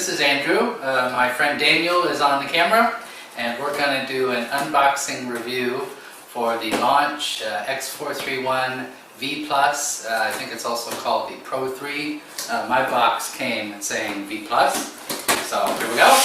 this is Andrew. My friend Daniel is on the camera, and we're going to do an unboxing review for the Launch X431 V+. I think it's also called the Pro 3. My box came saying V+. So here we go.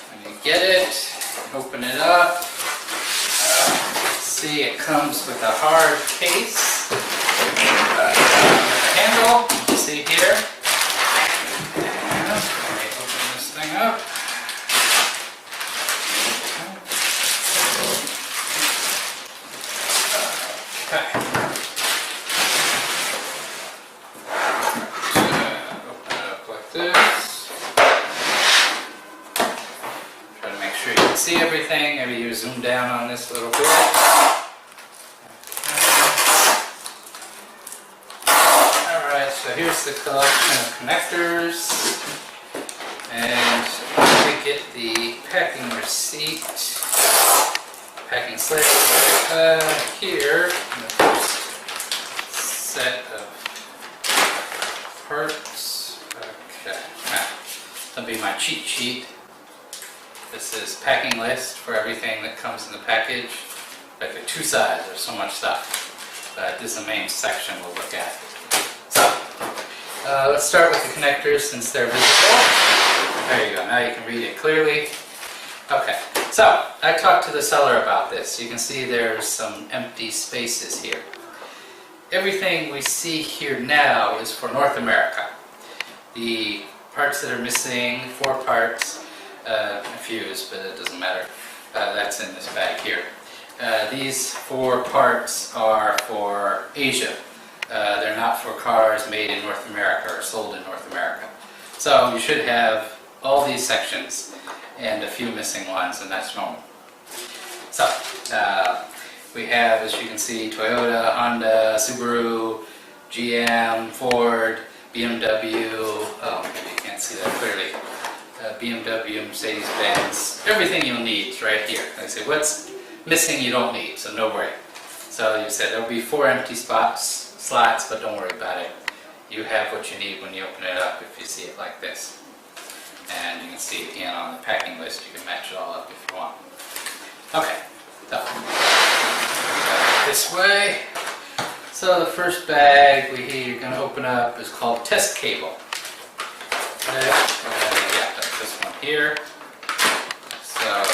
When you get it, open it up. See, it comes with a hard case. Handle, you see here. And let me open this thing up. Okay. Open it up like this. Try to make sure you can see everything. Maybe you zoom down on this a little bit. So here's the collection of connectors, and we get the packing receipt, packing slip here in the first set of parts. Okay, that'll be my cheat sheet. This is packing list for everything that comes in the package. Like the two sides, there's so much stuff, but this is the main section we'll look at. Let's start with the connectors since they're visible. There you go, now you can read it clearly. Okay, so I talked to the seller about this. You can see there's some empty spaces here. Everything we see here now is for North America. The parts that are missing, 4 parts, a fuse, but it doesn't matter. That's in this bag here. These 4 parts are for Asia. They're not for cars made in North America or sold in North America. So you should have all these sections and a few missing ones, and that's normal. So we have, as you can see, Toyota, Honda, Subaru, GM, Ford, BMW, oh maybe you can't see that clearly, BMW, Mercedes-Benz, everything you'll need is right here. Like I say, what's missing you don't need, so no worry. So you said there'll be 4 empty slots, but don't worry about it. You have what you need when you open it up if you see it like this. And you can see it again on the packing list. You can match it all up if you want. Okay, so this way. So the first bag you're going to open up is called test cable. Okay, yeah, that's this one here. So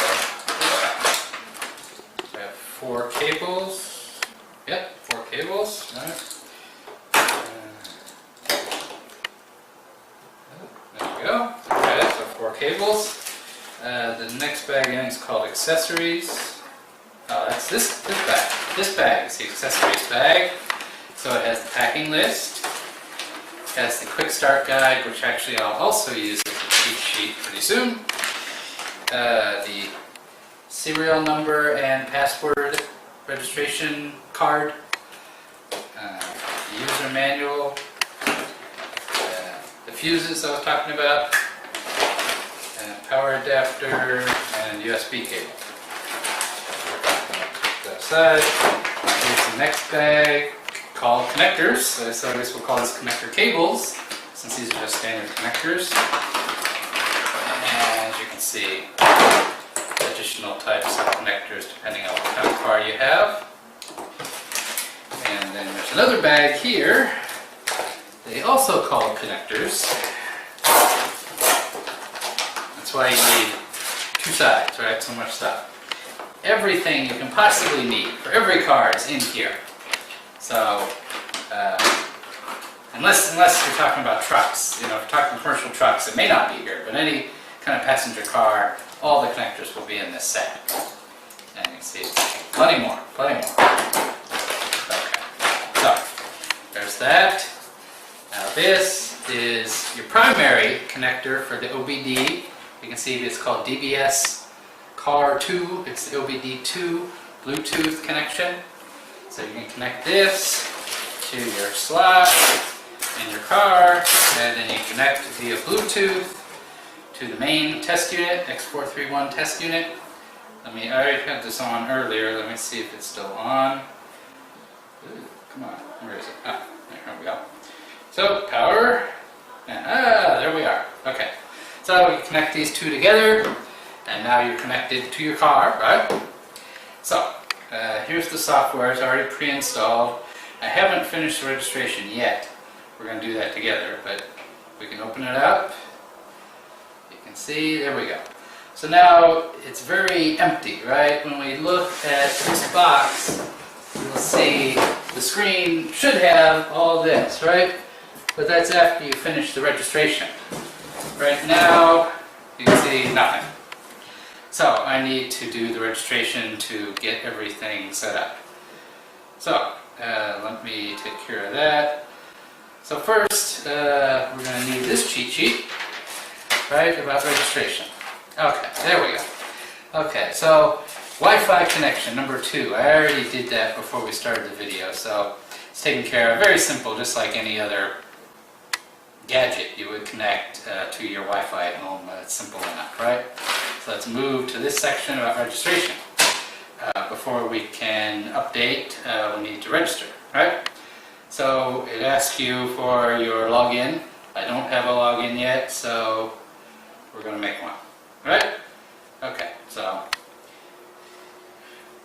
we have 4 cables. Yep, 4 cables. All right. There we go. Okay, so 4 cables. The next bag is called accessories. Oh, that's this bag. This bag is the accessories bag. So it has the packing list. It has the quick start guide, which actually I'll also use as a cheat sheet pretty soon. The serial number and password registration card. The user manual. The fuses I was talking about, and power adapter, and USB cable. That side. Here's the next bag called connectors. So I guess we'll call this connector cables, since these are just standard connectors. And as you can see, additional types of connectors depending on what kind of car you have. And then there's another bag here. They also call connectors. That's why you need 2 sides, right? So much stuff. Everything you can possibly need for every car is in here. So, unless you're talking about trucks, if you're talking commercial trucks, it may not be here, but any kind of passenger car, all the connectors will be in this set. And you can see plenty more. Okay. So, there's that. Now this is your primary connector for the OBD. You can see it's called DBS Car 2. It's the OBD2 Bluetooth connection. So you can connect this to your slot in your car, and then you connect via Bluetooth to the main test unit, X431 test unit. I already had this on earlier. Let me see if it's still on. Ooh, come on, where is it? Ah, there we go. So power, and there we are. Okay, so you connect these two together, and now you're connected to your car, right? So here's the software. It's already pre-installed. I haven't finished the registration yet. We're going to do that together, but we can open it up. You can see, there we go. So now it's very empty, right? When we look at this box, you'll see the screen should have all this, right? But that's after you finish the registration. Right now, you can see nothing. So I need to do the registration to get everything set up. So let me take care of that. So first, we're going to need this cheat sheet, right, about registration. Okay, there we go. Okay, so Wi-Fi connection, number 2. I already did that before we started the video, so it's taken care of. Very simple, just like any other gadget you would connect to your Wi-Fi at home. It's simple enough, right? So let's move to this section about registration. Before we can update, we need to register, right? So it asks you for your login. I don't have a login yet, so we're going to make one. Right? Okay, so,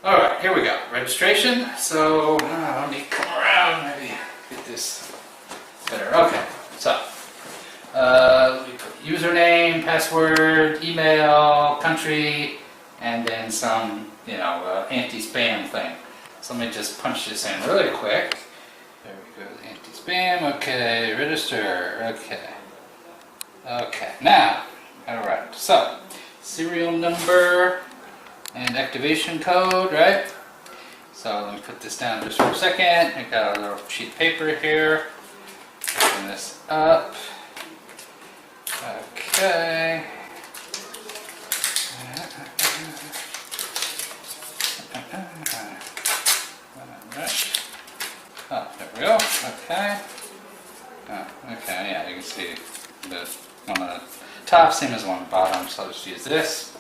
alright, here we go. Registration. So, let me come around, maybe get this better. Okay, so, we put username, password, email, country, and then some, anti-spam thing. So let me just punch this in really quick. There we go, anti-spam, okay, register, okay. Okay, now, alright, so, serial number and activation code, right? So let me put this down just for a second. I got a little sheet of paper here. Open this up. Okay. Alright. Oh, there we go. Okay. Oh, okay, yeah, you can see the one on the top, same as one on the bottom, so I'll just use this.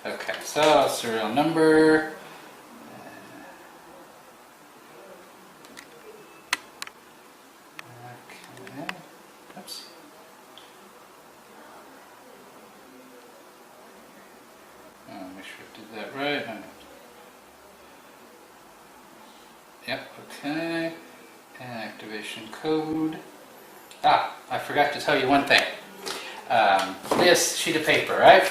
Okay, so serial number. Okay, oops. Make sure I did that right. Yep, okay. And activation code. I forgot to tell you one thing. This sheet of paper, right?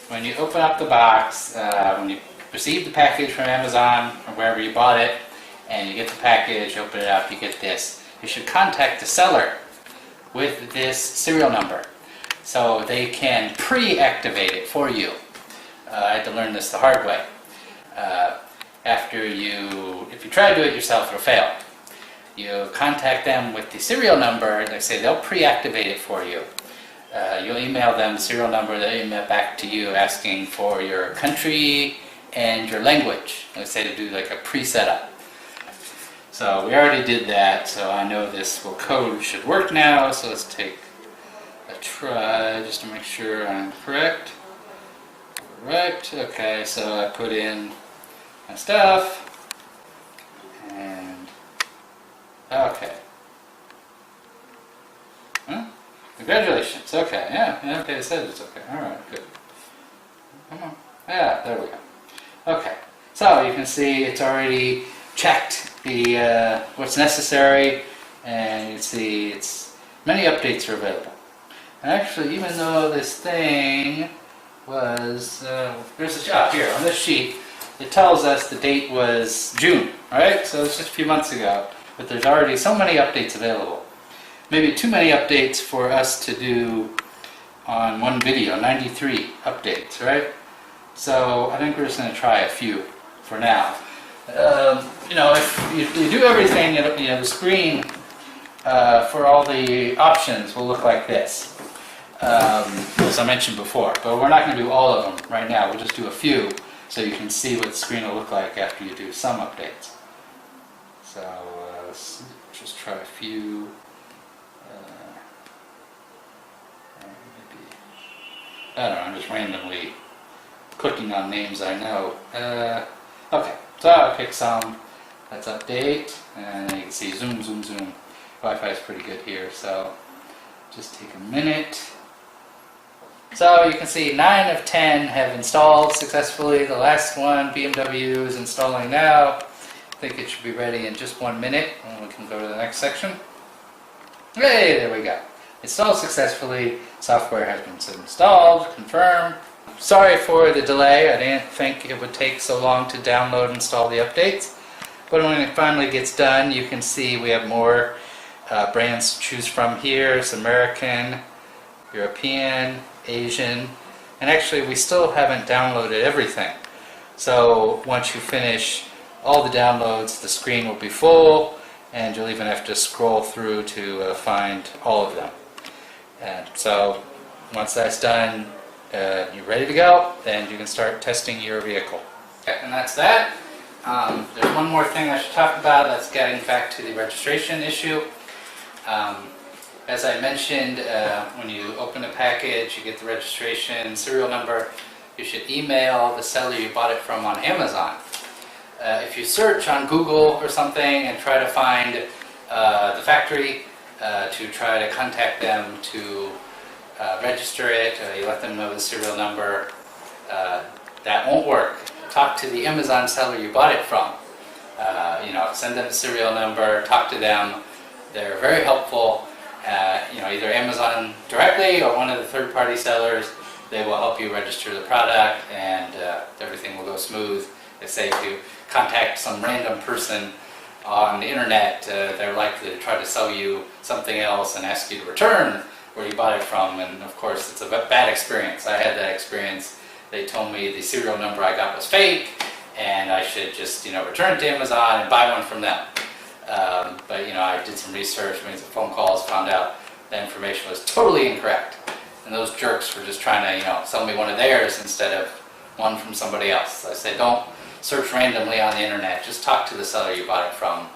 When you open up the box, when you receive the package from Amazon or wherever you bought it, and you get the package, open it up, you get this. You should contact the seller with this serial number so they can pre-activate it for you. I had to learn this the hard way. If you try to do it yourself, it'll fail. You contact them with the serial number, they say they'll pre-activate it for you. You'll email them the serial number, they'll email back to you asking for your country and your language. They say to do like a pre-setup. So we already did that, so I know this code should work now, so let's take a try just to make sure I'm correct. Correct, okay, so I put in my stuff, and okay. Huh? Congratulations, okay, yeah, okay, it says it's okay, alright, good. Come on, yeah, there we go. Okay, so you can see it's already checked the what's necessary, and you can see many updates are available. And actually, even though this thing was, there's a shot here on this sheet, it tells us the date was June, right? So it's just a few months ago, but there's already so many updates available. Maybe too many updates for us to do on one video, 93 updates, right? So I think we're just going to try a few for now. If you do everything, the screen for all the options will look like this, as I mentioned before. But we're not going to do all of them right now. We'll just do a few so you can see what the screen will look like after you do some updates. So let's just try a few. I don't know, I'm just randomly clicking on names I know. Okay, so I'll pick some. Let's update, and you can see zoom, zoom, zoom. Wi-Fi is pretty good here, so just take a minute. So you can see 9 of 10 have installed successfully. The last one, BMW, is installing now. I think it should be ready in just 1 minute, and we can go to the next section. Hey, there we go. Installed successfully. Software has been installed. Confirm. Sorry for the delay. I didn't think it would take so long to download and install the updates. But when it finally gets done, you can see we have more brands to choose from here. It's American, European, Asian, and actually we still haven't downloaded everything. So once you finish all the downloads, the screen will be full, and you'll even have to scroll through to find all of them. And so once that's done, you're ready to go, then you can start testing your vehicle. Okay, and that's that. There's one more thing I should talk about. That's getting back to the registration issue. As I mentioned, when you open a package, you get the registration serial number. You should email the seller you bought it from on Amazon. If you search on Google or something and try to find the factory to try to contact them to register it, you let them know the serial number, that won't work. Talk to the Amazon seller you bought it from. Send them the serial number, talk to them. They're very helpful. Either Amazon directly or one of the third-party sellers. They will help you register the product, and everything will go smooth. They say if you contact some random person on the internet, they're likely to try to sell you something else and ask you to return where you bought it from, and of course it's a bad experience. I had that experience. They told me the serial number I got was fake, and I should just return it to Amazon and buy one from them. But I did some research, made some phone calls, found out the information was totally incorrect. And those jerks were just trying to, sell me one of theirs instead of one from somebody else. So I said, don't search randomly on the internet. Just talk to the seller you bought it from.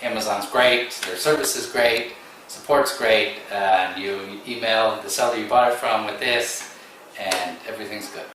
Amazon's great, their service is great, support's great, and you email the seller you bought it from with this, and everything's good.